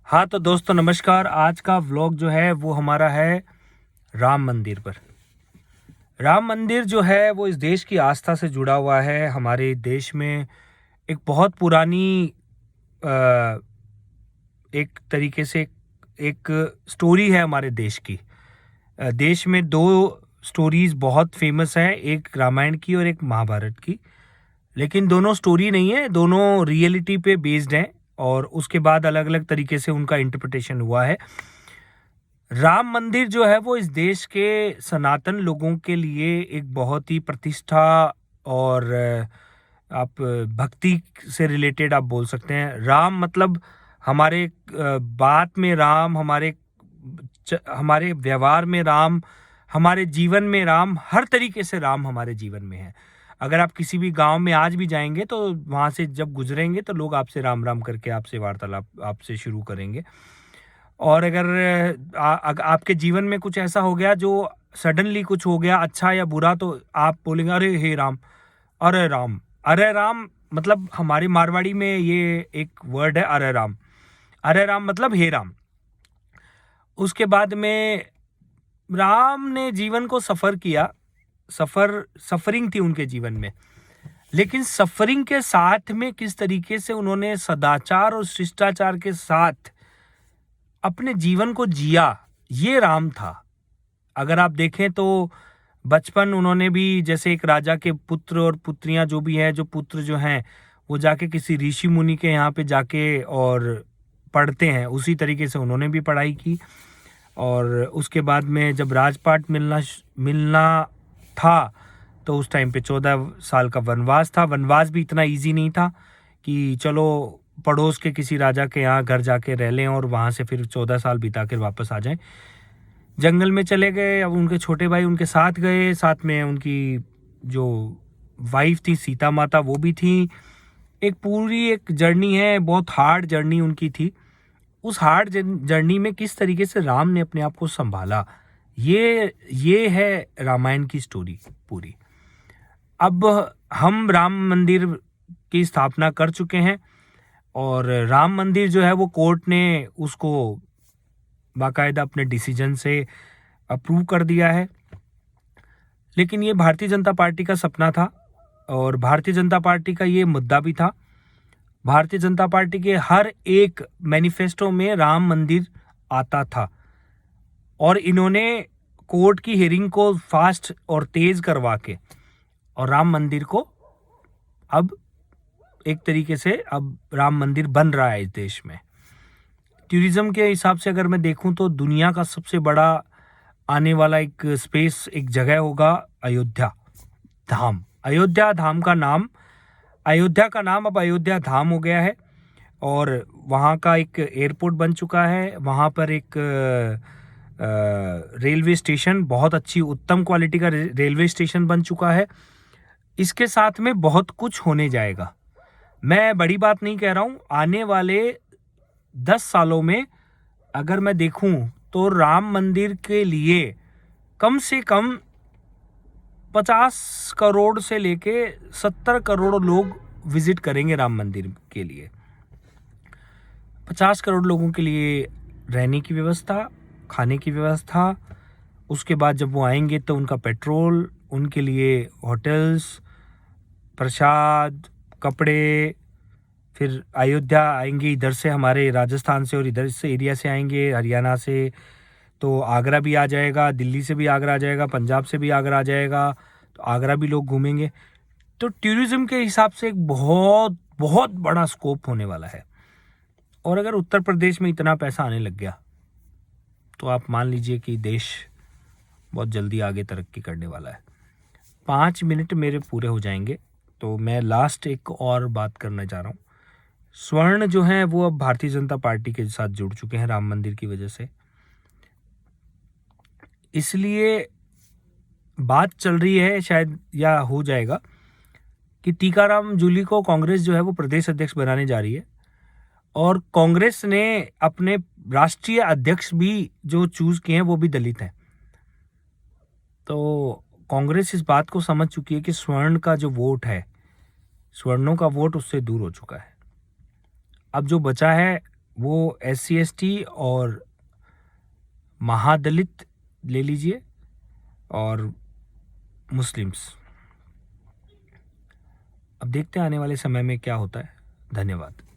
हाँ तो दोस्तों नमस्कार। आज का व्लॉग जो है वो हमारा है राम मंदिर पर। राम मंदिर जो है वो इस देश की आस्था से जुड़ा हुआ है। हमारे देश में एक बहुत पुरानी अ, एक तरीके से एक स्टोरी है हमारे देश की। देश में दो स्टोरीज बहुत फेमस हैं, एक रामायण की और एक महाभारत की। लेकिन दोनों स्टोरी नहीं है, दोनों रियलिटी पे बेस्ड हैं और उसके बाद अलग अलग तरीके से उनका इंटरप्रिटेशन हुआ है। राम मंदिर जो है वो इस देश के सनातन लोगों के लिए एक बहुत ही प्रतिष्ठा और आप भक्ति से रिलेटेड आप बोल सकते हैं। राम मतलब हमारे बात में राम, हमारे व्यवहार में राम, हमारे जीवन में राम, हर तरीके से राम हमारे जीवन में है। अगर आप किसी भी गांव में आज भी जाएंगे तो वहां से जब गुजरेंगे तो लोग आपसे राम राम करके आपसे वार्तालाप आपसे शुरू करेंगे। और अगर आपके जीवन में कुछ ऐसा हो गया जो सडनली कुछ हो गया, अच्छा या बुरा, तो आप बोलेंगे अरे हे राम, अरे राम। अरे राम मतलब हमारी मारवाड़ी में ये एक वर्ड है, अरे राम। अरे राम मतलब हे राम। उसके बाद में राम ने जीवन को सफर किया। सफरिंग थी उनके जीवन में, लेकिन सफरिंग के साथ में किस तरीके से उन्होंने सदाचार और शिष्टाचार के साथ अपने जीवन को जिया, ये राम था। अगर आप देखें तो बचपन उन्होंने भी, जैसे एक राजा के पुत्र और पुत्रियां जो भी हैं, जो पुत्र जो हैं वो जाके किसी ऋषि मुनि के यहाँ पे जाके और पढ़ते हैं, उसी तरीके से उन्होंने भी पढ़ाई की। और उसके बाद में जब राजपाट मिलना था तो उस टाइम पे 14 साल का वनवास था। वनवास भी इतना इजी नहीं था कि चलो पड़ोस के किसी राजा के यहाँ घर जाके रह लें और वहाँ से फिर 14 साल बिता कर वापस आ जाएं। जंगल में चले गए। अब उनके छोटे भाई उनके साथ गए, साथ में उनकी जो वाइफ थी सीता माता वो भी थी। एक पूरी एक जर्नी है, बहुत हार्ड जर्नी उनकी थी। उस हार्ड जर्नी में किस तरीके से राम ने अपने आप को संभाला, ये है रामायण की स्टोरी पूरी। अब हम राम मंदिर की स्थापना कर चुके हैं और राम मंदिर जो है वो कोर्ट ने उसको बाकायदा अपने डिसीजन से अप्रूव कर दिया है। लेकिन ये भारतीय जनता पार्टी का सपना था और भारतीय जनता पार्टी का ये मुद्दा भी था। भारतीय जनता पार्टी के हर एक मैनिफेस्टो में राम मंदिर आता था और इन्होंने कोर्ट की हियरिंग को फास्ट और तेज करवा के और राम मंदिर को अब एक तरीके से अब राम मंदिर बन रहा है इस देश में। टूरिज्म के हिसाब से अगर मैं देखूं तो दुनिया का सबसे बड़ा आने वाला एक स्पेस, एक जगह होगा अयोध्या धाम। अयोध्या का नाम अब अयोध्या धाम हो गया है और वहाँ का एक एयरपोर्ट बन चुका है। वहाँ पर एक रेलवे स्टेशन, बहुत अच्छी उत्तम क्वालिटी का रेलवे स्टेशन बन चुका है। इसके साथ में बहुत कुछ होने जाएगा। मैं बड़ी बात नहीं कह रहा हूँ। आने वाले 10 सालों में अगर मैं देखूं तो राम मंदिर के लिए कम से कम 50 करोड़ से लेके 70 करोड़ लोग विजिट करेंगे राम मंदिर के लिए। 50 करोड़ लोगों के लिए रहने की व्यवस्था, खाने की व्यवस्था, उसके बाद जब वो आएंगे तो उनका पेट्रोल, उनके लिए होटल्स, प्रसाद, कपड़े। फिर अयोध्या आएंगे इधर से, हमारे राजस्थान से और इधर से एरिया से आएंगे, हरियाणा से, तो आगरा भी आ जाएगा, दिल्ली से भी आगरा आ जाएगा, पंजाब से भी आगरा आ जाएगा, तो आगरा भी लोग घूमेंगे। तो टूरिज्म के हिसाब से एक बहुत बहुत बड़ा स्कोप होने वाला है। और अगर उत्तर प्रदेश में इतना पैसा आने लग गया तो आप मान लीजिए कि देश बहुत जल्दी आगे तरक्की करने वाला है। 5 मिनट मेरे पूरे हो जाएंगे तो मैं लास्ट एक और बात करना चाह रहा हूँ। स्वर्ण जो है वो अब भारतीय जनता पार्टी के साथ जुड़ चुके हैं राम मंदिर की वजह से। इसलिए बात चल रही है शायद, या हो जाएगा, कि टीकाराम जूली को कांग्रेस जो है वो प्रदेश अध्यक्ष बनाने जा रही है और कांग्रेस ने अपने राष्ट्रीय अध्यक्ष भी जो चूज किए हैं वो भी दलित हैं। तो कांग्रेस इस बात को समझ चुकी है कि स्वर्ण का जो वोट है, स्वर्णों का वोट उससे दूर हो चुका है। अब जो बचा है वो SC/ST और महादलित ले लीजिए और मुस्लिम्स। अब देखते हैं आने वाले समय में क्या होता है। धन्यवाद।